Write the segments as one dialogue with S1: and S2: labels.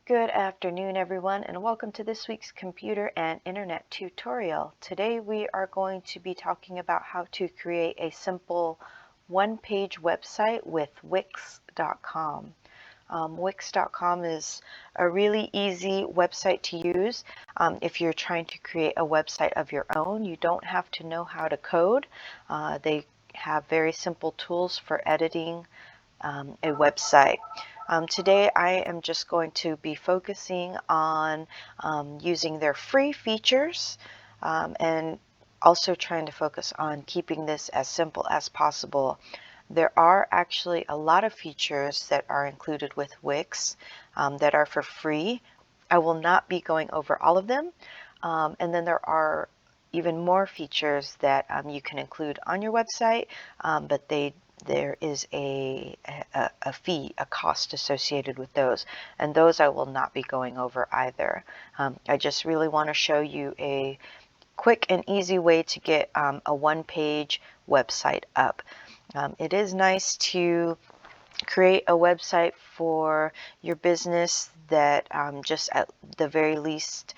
S1: Good afternoon, everyone, and welcome to this week's computer and internet tutorial. Today we are going to be talking about how to create a simple one-page website with Wix.com. Wix.com is a really easy website to use. If you're trying to create a website of your own, you don't have to know how to code. They have very simple tools for editing a website. Today I am just going to be focusing on using their free features and also trying to focus on keeping this as simple as possible. There are actually a lot of features that are included with Wix that are for free. I will not be going over all of them. And then there are even more features that you can include on your website, but there is a fee, a cost associated with those, and those I will not be going over either. I just really want to show you a quick and easy way to get a one-page website up. It is nice to create a website for your business that just at the very least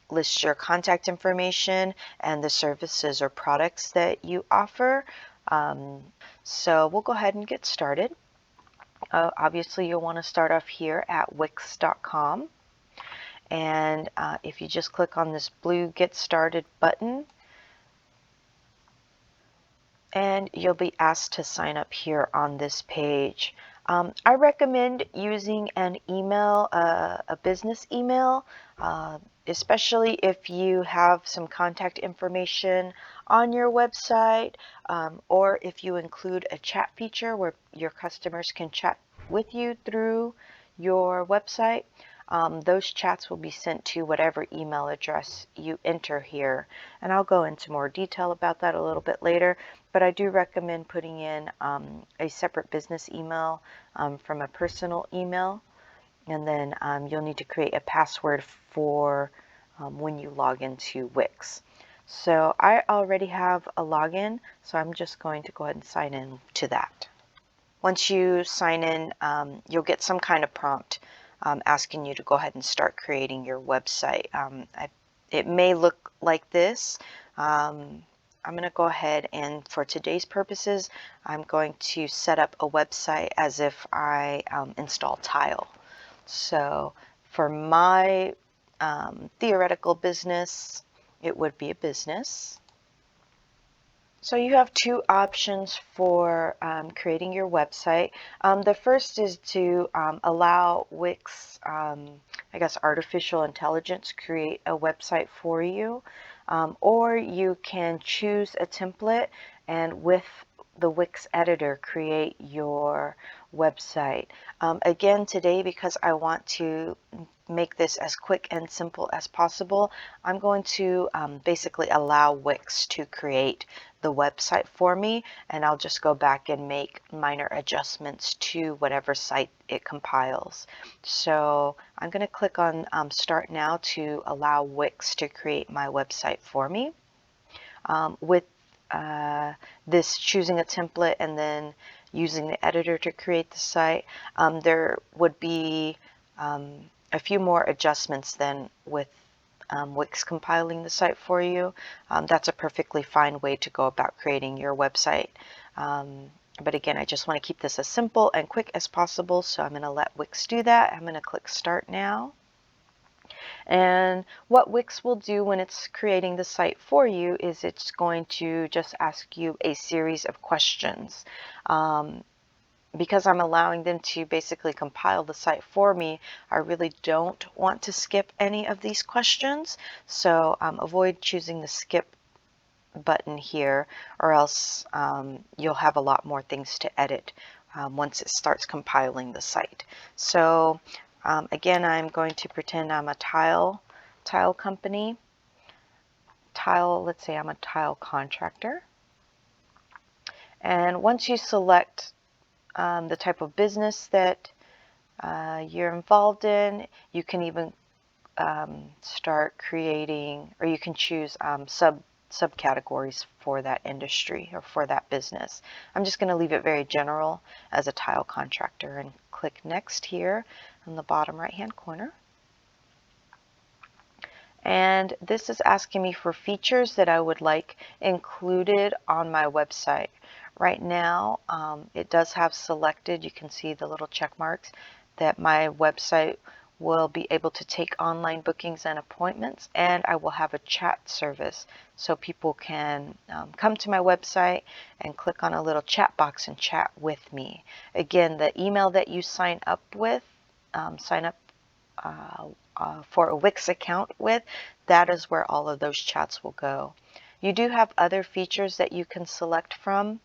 S1: lists your contact information and the services or products that you offer. So we'll go ahead and get started. Obviously, you'll want to start off here at Wix.com. And if you just click on this blue Get Started button, and you'll be asked to sign up here on this page. I recommend using an email, a business email, especially if you have some contact information on your website, or if you include a chat feature where your customers can chat with you through your website. Those chats will be sent to whatever email address you enter here. And I'll go into more detail about that a little bit later, but I do recommend putting in a separate business email from a personal email. And then you'll need to create a password for when you log into Wix. So I already have a login, so I'm just going to go ahead and sign in to that. Once you sign in, you'll get some kind of prompt asking you to go ahead and start creating your website. It may look like this. I'm going to go ahead and for today's purposes, I'm going to set up a website as if I install tile. So for my theoretical business, it would be a business. So you have two options for creating your website. The first is to allow Wix, I guess, artificial intelligence create a website for you, or you can choose a template and with the Wix editor create your website. Again, today, because I want to make this as quick and simple as possible, I'm going to basically allow Wix to create the website for me, and I'll just go back and make minor adjustments to whatever site it compiles. So I'm going to click on Start Now to allow Wix to create my website for me. With this choosing a template and then using the editor to create the site, there would be a few more adjustments than with Wix compiling the site for you. That's a perfectly fine way to go about creating your website. But again, I just want to keep this as simple and quick as possible, so I'm going to let Wix do that. I'm going to click Start Now. And what Wix will do when it's creating the site for you is it's going to just ask you a series of questions. Because I'm allowing them to basically compile the site for me, I really don't want to skip any of these questions. So avoid choosing the skip button here, or else you'll have a lot more things to edit once it starts compiling the site. So again, I'm going to pretend I'm a tile company. Let's say I'm a tile contractor. And once you select the type of business that you're involved in, you can even start creating, or you can choose subcategories for that industry or for that business. I'm just going to leave it very general as a tile contractor and click Next here. in the bottom right hand corner. And this is asking me for features that I would like included on my website. Right now, it does have selected, you can see the little check marks, that my website will be able to take online bookings and appointments, and I will have a chat service so people can come to my website and click on a little chat box and chat with me. Again, the email that you sign up with, sign up for a Wix account with, that is where all of those chats will go. You do have other features that you can select from.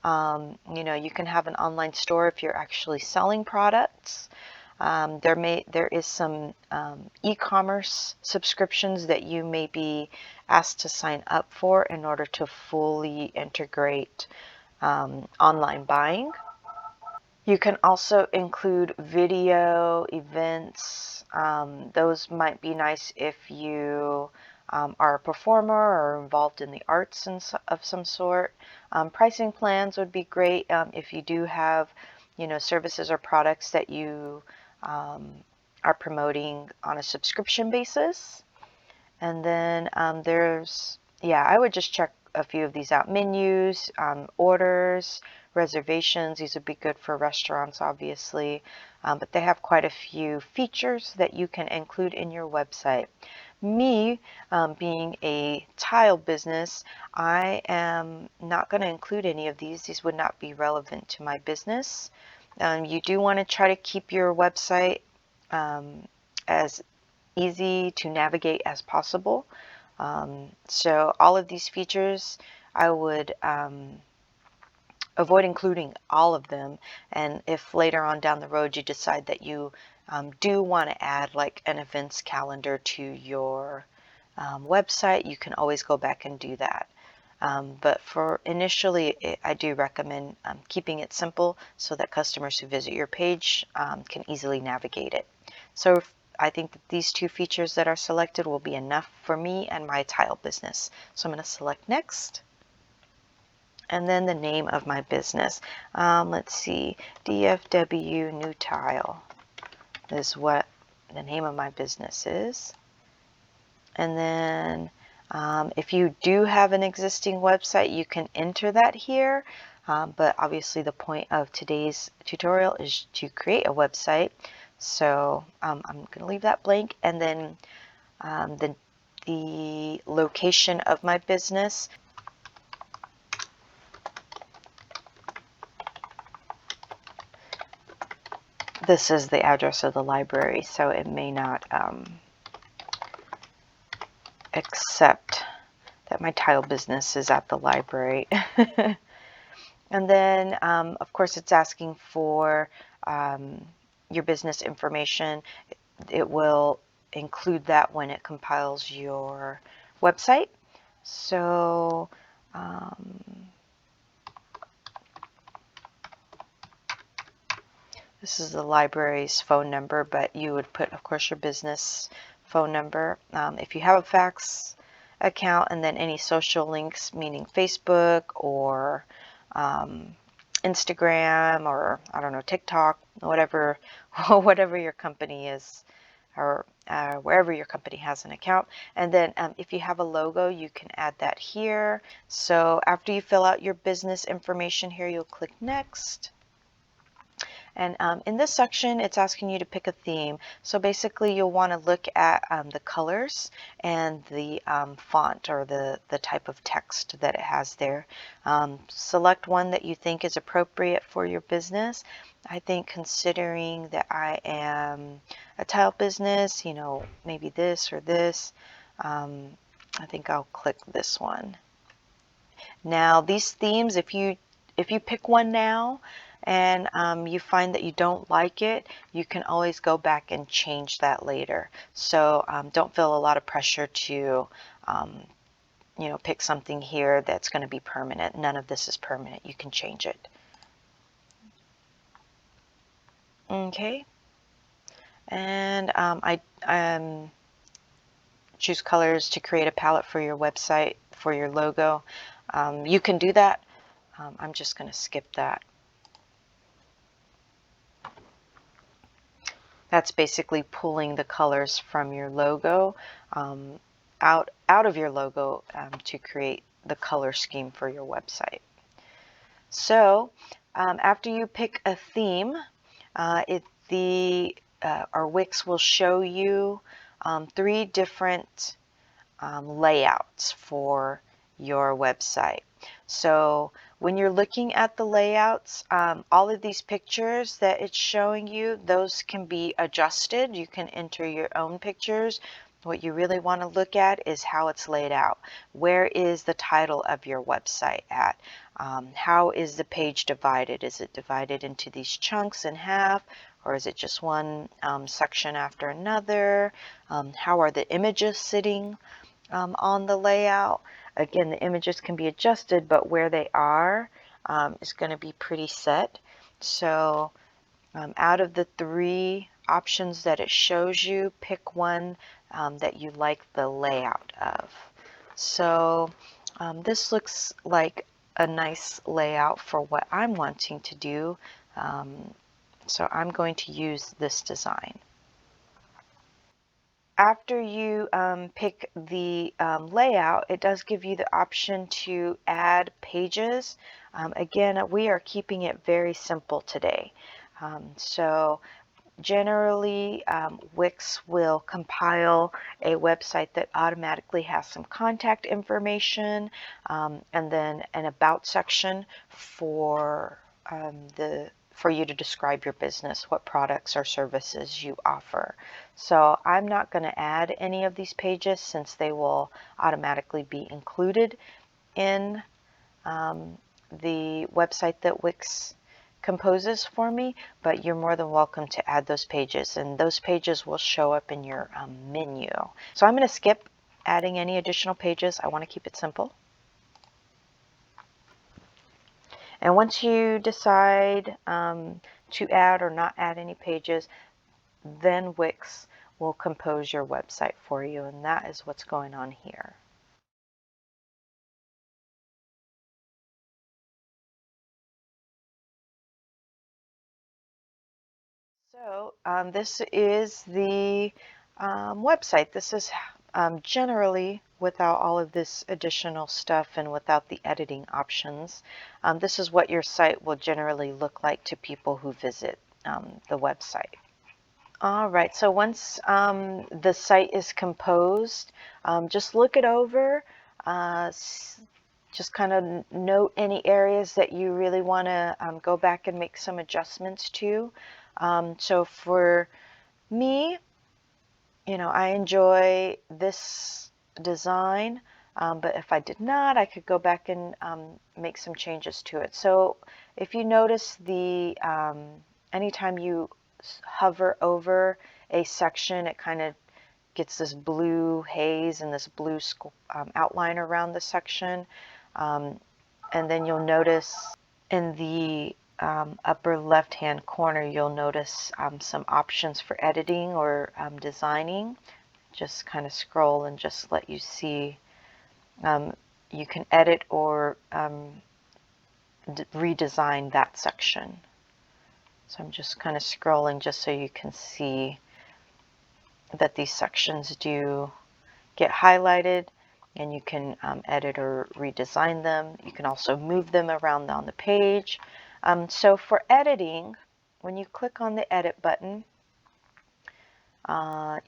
S1: You can have an online store if you're actually selling products. There is some e-commerce subscriptions that you may be asked to sign up for in order to fully integrate online buying. You can also include video, events. Those might be nice if you are a performer or involved in the arts of some sort. Pricing plans would be great if you do have, services or products that you are promoting on a subscription basis. And then I would just check a few of these out. Menus, orders, reservations. These would be good for restaurants, obviously. But they have quite a few features that you can include in your website. Me, being a tile business, I am not going to include any of these. These would not be relevant to my business. You do want to try to keep your website as easy to navigate as possible. So all of these features, I would avoid including all of them. And if later on down the road you decide that you do want to add like an events calendar to your website, you can always go back and do that. But for initially, I do recommend keeping it simple so that customers who visit your page can easily navigate it. So I think that these two features that are selected will be enough for me and my tile business. So I'm going to select next. And then the name of my business. Let's see, DFW New Tile is what the name of my business is. And then if you do have an existing website, you can enter that here. But obviously the point of today's tutorial is to create a website. So I'm going to leave that blank. And then the location of my business. This is the address of the library, so it may not accept that my tile business is at the library. And then, of course, it's asking for your business information. It will include that when it compiles your website. So this is the library's phone number, but you would put, of course, your business phone number. If you have a fax account, and then any social links, meaning Facebook or Instagram or, I don't know, TikTok, whatever your company is, or wherever your company has an account. And then if you have a logo, you can add that here. So after you fill out your business information here, you'll click next. And in this section, it's asking you to pick a theme. So basically, you'll want to look at the colors and the font, or the type of text that it has there. Select one that you think is appropriate for your business. I think, considering that I am a tile business, maybe this or this, I think I'll click this one. Now, these themes, if you pick one now, and you find that you don't like it, you can always go back and change that later. So don't feel a lot of pressure to pick something here that's going to be permanent. None of this is permanent. You can change it. Okay. And I choose colors to create a palette for your website, for your logo. You can do that. I'm just going to skip that. That's basically pulling the colors from your logo out of your logo to create the color scheme for your website. So after you pick a theme, our Wix will show you 3 different layouts for your website. So when you're looking at the layouts, all of these pictures that it's showing you, those can be adjusted. You can enter your own pictures. What you really want to look at is how it's laid out. Where is the title of your website at? How is the page divided? Is it divided into these chunks in half, or is it just one section after another? How are the images sitting on the layout? Again, the images can be adjusted, but where they are is going to be pretty set. So out of the 3 options that it shows you, pick one that you like the layout of. So this looks like a nice layout for what I'm wanting to do. So I'm going to use this design. After you pick the layout, it does give you the option to add pages. Again, we are keeping it very simple today. So generally, Wix will compile a website that automatically has some contact information and then an about section for for you to describe your business, what products or services you offer. So I'm not going to add any of these pages since they will automatically be included in the website that Wix composes for me, but you're more than welcome to add those pages, and those pages will show up in your menu. So I'm going to skip adding any additional pages. I want to keep it simple. And once you decide to add or not add any pages, then Wix will compose your website for you, and that is what's going on here. So this is the website. This is generally without all of this additional stuff and without the editing options. This is what your site will generally look like to people who visit the website. All right, so once the site is composed, just look it over. Just kind of note any areas that you really want to go back and make some adjustments to. So for me, I enjoy this design, but if I did not, I could go back and make some changes to it. So if you notice anytime you hover over a section, it kind of gets this blue haze and this blue outline around the section. And then you'll notice in the upper left hand corner, you'll notice some options for editing or designing. Just kind of scroll and just let you see. You can edit or redesign that section. So I'm just kind of scrolling just so you can see that these sections do get highlighted, and you can edit or redesign them. You can also move them around on the page. So for editing, when you click on the edit button,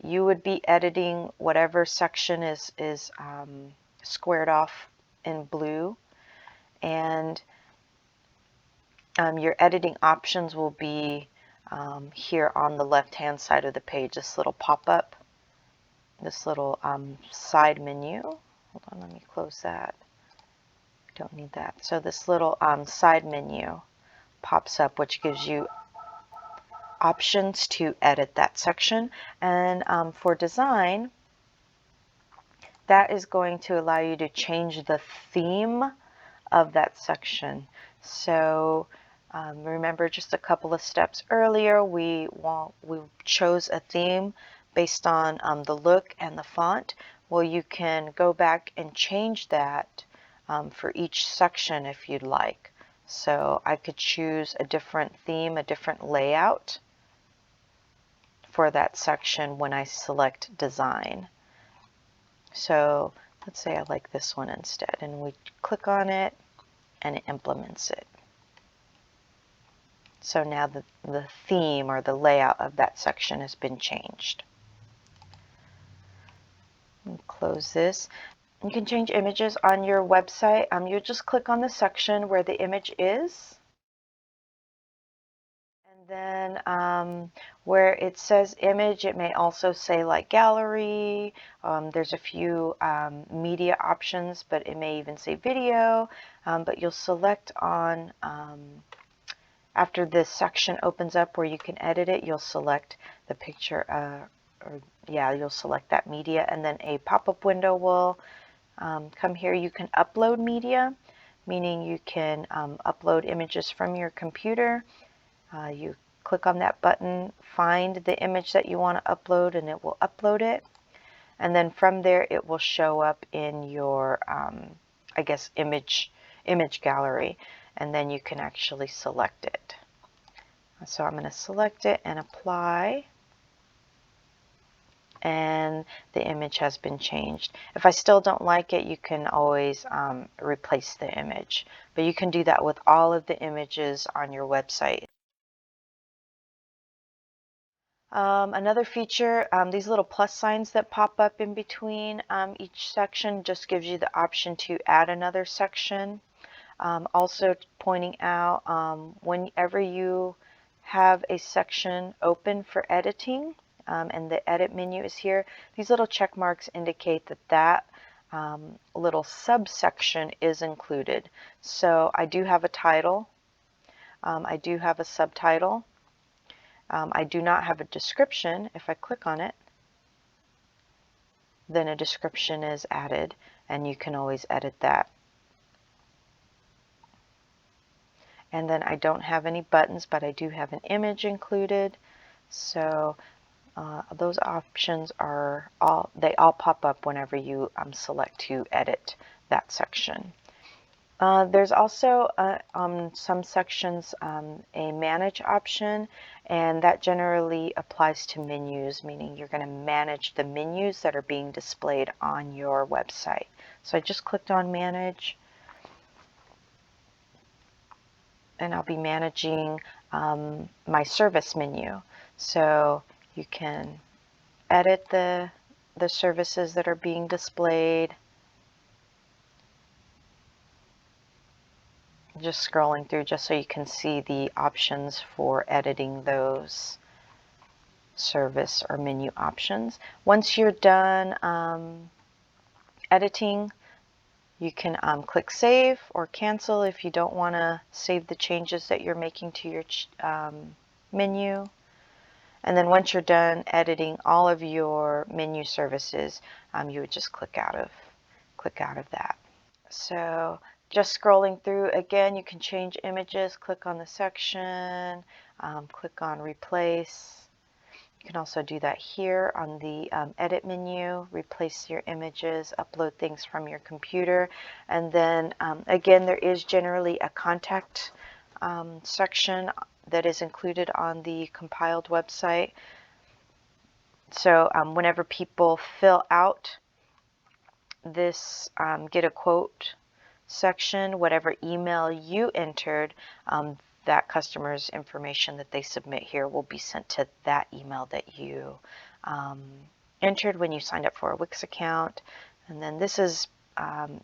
S1: you would be editing whatever section is squared off in blue, and your editing options will be here on the left hand side of the page, this little pop-up, this little side menu. Hold on, let me close that. Don't need that. So this little side menu pops up, which gives you options to edit that section. And for design, that is going to allow you to change the theme of that section. So remember just a couple of steps earlier, we chose a theme based on the look and the font. Well, you can go back and change that for each section if you'd like. So I could choose a different theme, a different layout for that section when I select design. So let's say I like this one instead, and we click on it and it implements it. So now the theme or the layout of that section has been changed. Close this. You can change images on your website. You just click on the section where the image is. And then where it says image, it may also say like gallery. There's a few media options, but it may even say video. But you'll select on, after this section opens up where you can edit it, you'll select the picture, you'll select that media, and then a pop-up window will come here. You can upload media, meaning you can upload images from your computer. You click on that button, find the image that you want to upload, and it will upload it. And then from there, it will show up in your, I guess, image gallery. And then you can actually select it. So I'm going to select it and apply. And the image has been changed. If I still don't like it, you can always replace the image. But you can do that with all of the images on your website. Another feature, these little plus signs that pop up in between each section just gives you the option to add another section. Also pointing out whenever you have a section open for editing and the edit menu is here, these little check marks indicate that that little subsection is included. So I do have a title. I do have a subtitle. I do not have a description. If I click on it, then a description is added, and you can always edit that. And then I don't have any buttons, but I do have an image included. So those options are they all pop up whenever you select to edit that section. There's also on some sections a manage option, and that generally applies to menus, meaning you're going to manage the menus that are being displayed on your website. So I just clicked on manage, and I'll be managing my service menu. So you can edit the services that are being displayed. Just scrolling through just so you can see the options for editing those service or menu options. Once you're done editing, you can click save or cancel if you don't want to save the changes that you're making to your menu. And then once you're done editing all of your menu services, you would just click out of that. So just scrolling through again, you can change images, click on the section, click on replace. You can also do that here on the edit menu, replace your images, upload things from your computer. And then again, there is generally a contact section that is included on the compiled website. So whenever people fill out this get a quote section, whatever email you entered, that customer's information that they submit here will be sent to that email that you entered when you signed up for a Wix account. And then this is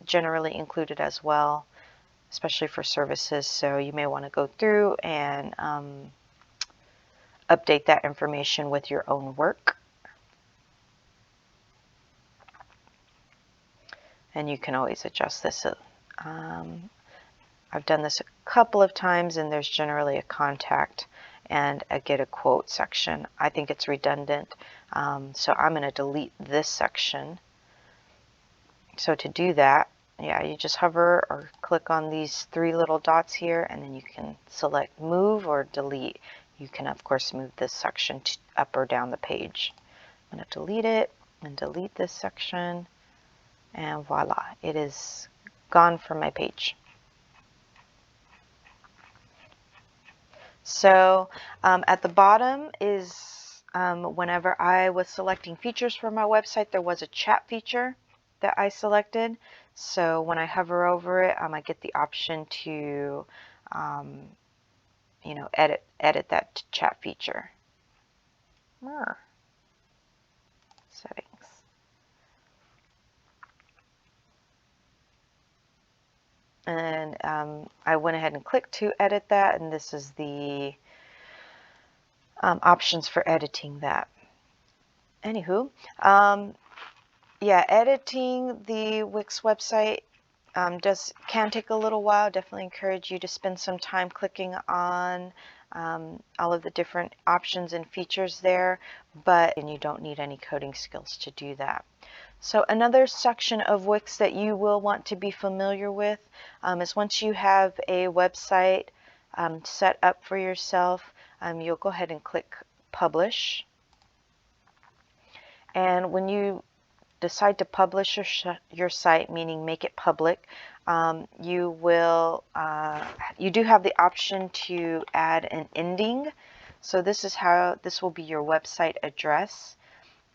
S1: generally included as well, especially for services. So you may want to go through and update that information with your own work. And you can always adjust this. I've done this a couple of times, and there's generally a contact and a get a quote section. I think it's redundant, so I'm going to delete this section. So to do that, you just hover or click on these three little dots here, and then you can select move or delete. You can, of course, move this section up or down the page. I'm going to delete it and delete this section. And voila, it is gone from my page. So at the bottom is whenever I was selecting features for my website, there was a chat feature that I selected. So when I hover over it, I get the option to, edit that chat feature. Settings. And I went ahead and clicked to edit that, and this is the options for editing that. Anywho, yeah, editing the Wix website can take a little while. Definitely encourage you to spend some time clicking on all of the different options and features there, and you don't need any coding skills to do that. So another section of Wix that you will want to be familiar with is once you have a website set up for yourself, you'll go ahead and click Publish. And when you decide to publish your site, meaning make it public, you do have the option to add an ending. So this will be your website address.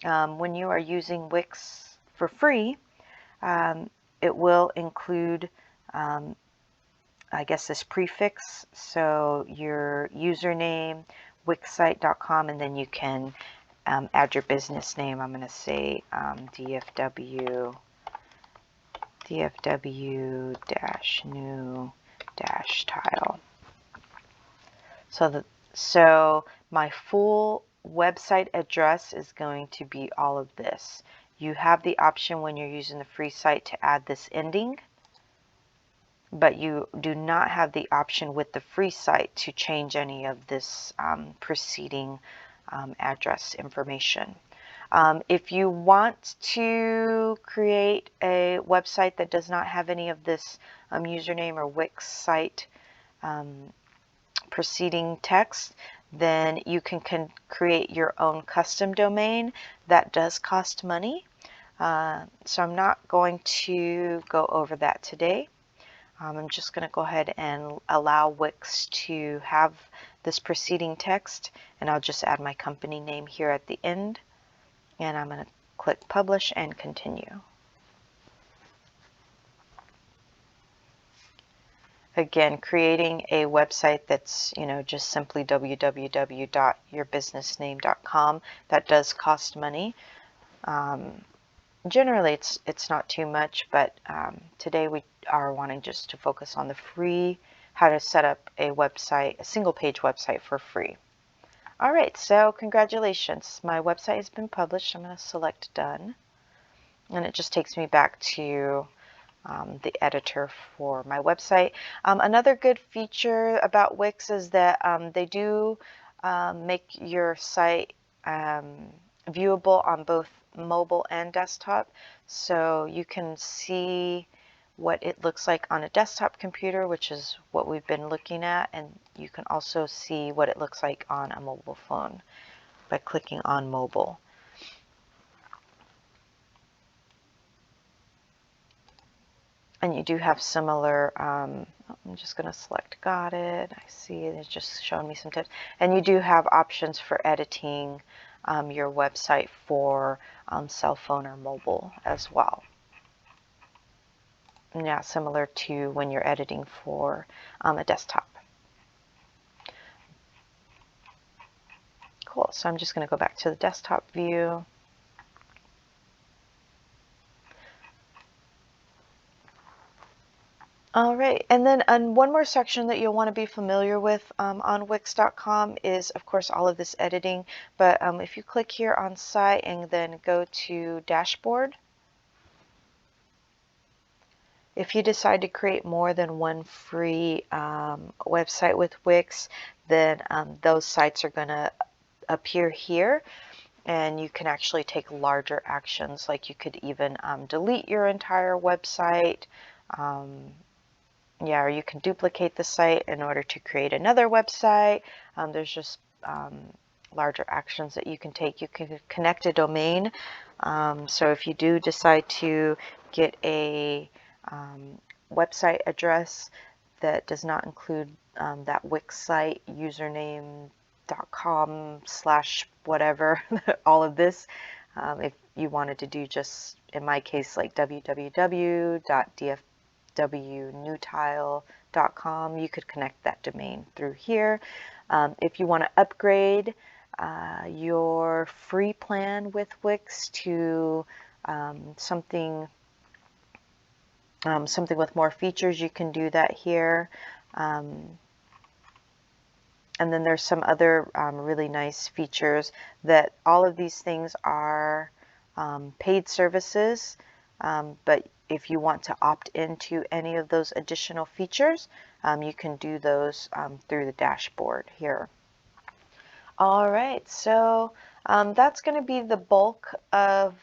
S1: When you are using Wix for free, it will include, I guess, this prefix. So your username, wixsite.com, and then you can add your business name. I'm going to say DFW-new-tile. So my full website address is going to be all of this. You have the option when you're using the free site to add this ending, but you do not have the option with the free site to change any of this preceding address information. If you want to create a website that does not have any of this username or Wix site preceding text, then you can create your own custom domain. That does cost money. So I'm not going to go over that today. I'm just going to go ahead and allow Wix to have this preceding text, and I'll just add my company name here at the end, and I'm going to click Publish and Continue. Again, creating a website that's, just simply www.yourbusinessname.com, that does cost money. Generally, it's not too much, but today we are wanting just to focus on the free, how to set up a website, a single-page website for free. All right, so congratulations. My website has been published. I'm going to select Done, and it just takes me back to the editor for my website. Another good feature about Wix is that they do make your site viewable on both mobile and desktop, so you can see what it looks like on a desktop computer, which is what we've been looking at, and you can also see what it looks like on a mobile phone by clicking on mobile. And you do have similar, I'm just going to select got it. I see it's just showing me some tips. And you do have options for editing your website for cell phone or mobile as well. Yeah, similar to when you're editing for a desktop. Cool, so I'm just going to go back to the desktop view. All right, and then one more section that you'll want to be familiar with on Wix.com is, of course, all of this editing. But if you click here on Site and then go to Dashboard, if you decide to create more than one free website with Wix, then those sites are going to appear here. And you can actually take larger actions, like you could even delete your entire website. Yeah, or you can duplicate the site in order to create another website. There's just larger actions that you can take. You can connect a domain. So if you do decide to get a website address that does not include that Wix site username .com/whatever, all of this. If you wanted to do just, in my case, like www.dfwnewtile.com, you could connect that domain through here. If you want to upgrade your free plan with Wix to something with more features, you can do that here. And then there's some other really nice features that all of these things are paid services, but if you want to opt into any of those additional features, you can do those through the dashboard here. All right, so that's going to be the bulk of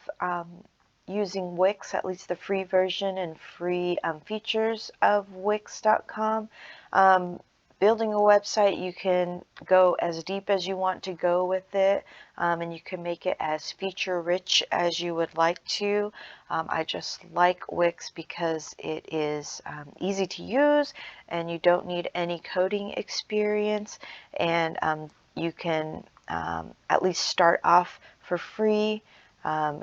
S1: using Wix, at least the free version and free features of Wix.com. Building a website, you can go as deep as you want to go with it, and you can make it as feature rich as you would like to. I just like Wix because it is easy to use and you don't need any coding experience, and you can at least start off for free,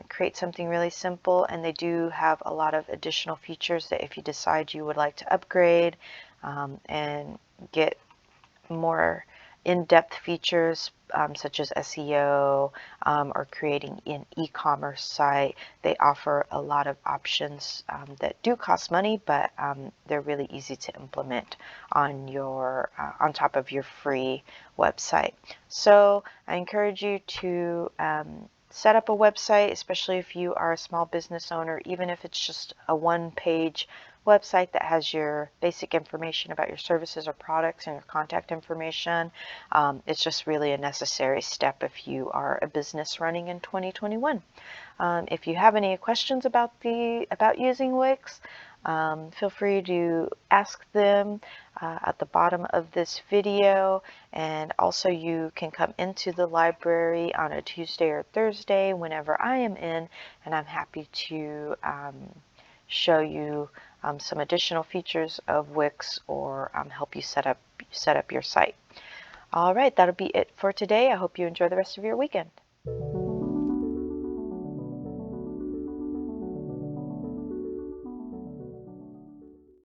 S1: create something really simple, and they do have a lot of additional features that if you decide you would like to upgrade and get more in-depth features such as SEO or creating an e-commerce site. They offer a lot of options that do cost money, but they're really easy to implement on your on top of your free website. So I encourage you to set up a website, especially if you are a small business owner, even if it's just a one-page website that has your basic information about your services or products and your contact information. It's just really a necessary step if you are a business running in 2021. If you have any questions about using Wix, feel free to ask them at the bottom of this video, and also you can come into the library on a Tuesday or Thursday whenever I am in, and I'm happy to show you some additional features of Wix or help you set up your site. All right, that'll be it for today. I hope you enjoy the rest of your weekend.